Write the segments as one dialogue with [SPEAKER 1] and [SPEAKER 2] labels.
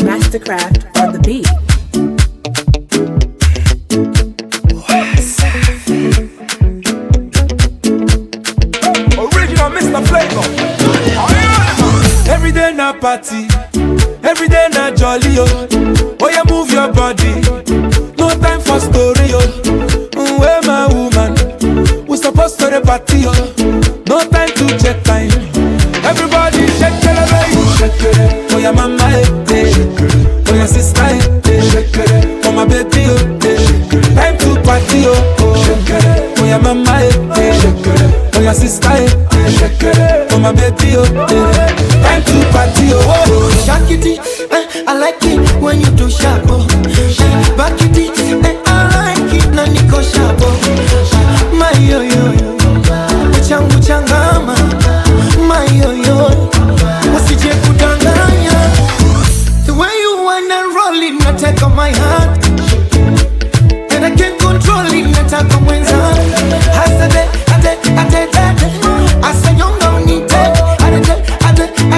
[SPEAKER 1] Mastercraft on the beat.
[SPEAKER 2] Original Mr. Flavor. Every day na party, every day na jolly oh. Oh yeah, move your body, no time for story oh. Where my woman, we supposed to the party oh. No time to check time. Everybody shake it, baby. Shake it. Oh yeah, mama, oh yeah, sister, shake it. Oh my baby, time to party, oh yeah, mama, oh yeah, sister, shake it. Oh my baby, time to party,
[SPEAKER 3] Shake it, I like it when you do sharp, back it, I like it, na niko sharp, my yo yo yo, uchangu changama, my yo yo, usije kudanganya. The way you wanna roll it, na take on my heart, and I can't control it, na take on mwenza. Hasade, ate, asa yonga unite, ate.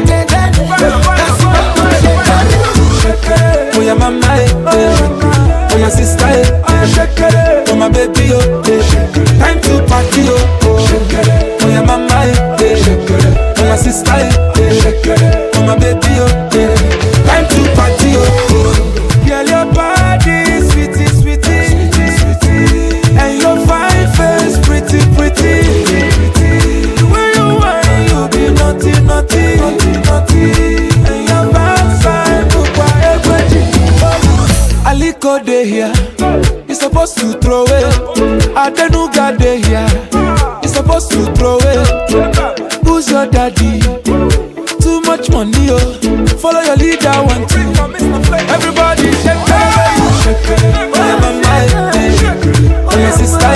[SPEAKER 3] That's what
[SPEAKER 2] oh yeah, mama, oh yeah, sister, oh my baby, time to party, oh yeah, mama, oh yeah, sister, oh my baby, time to party, girl, your body, sweetie, sweetie, and your fine face, pretty, the way you whine, you be naughty, and your backside, Aliko dey here, you supposed to throw it. Adenuga dey here, you supposed to throw it. Who's your daddy? Too much money, oh. Follow your leader, one, two. Everybody shake it. Oh yeah, mama, oh yeah, sister,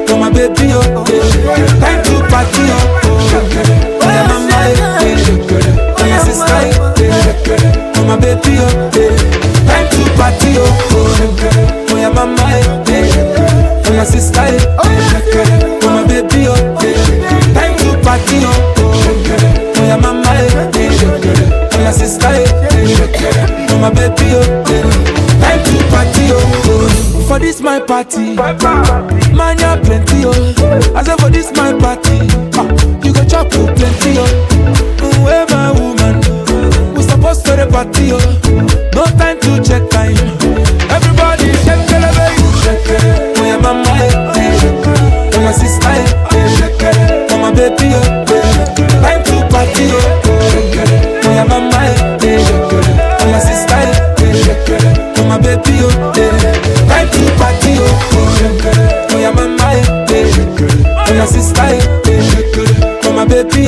[SPEAKER 2] oh my baby, time to party, oh yeah, mama, oh yeah, sister, oh my baby, time to party, oh yeah, mama, oh yeah, sister, oh my baby, time to party, oh yeah, mama, oh yeah, sister, oh my baby, time to party, for this my party, man ya plenty, I say for this my party, you go chop plenty, where my woman, we supposed to the party, no time to check time. Everybody shake it, baby. Shake it. Oh yeah, mama, oh my sister, oh my baby, time to party, oh yeah, mama, oh my sister, oh my baby, time to party, oh yeah, mama, oh my sister, oh my baby,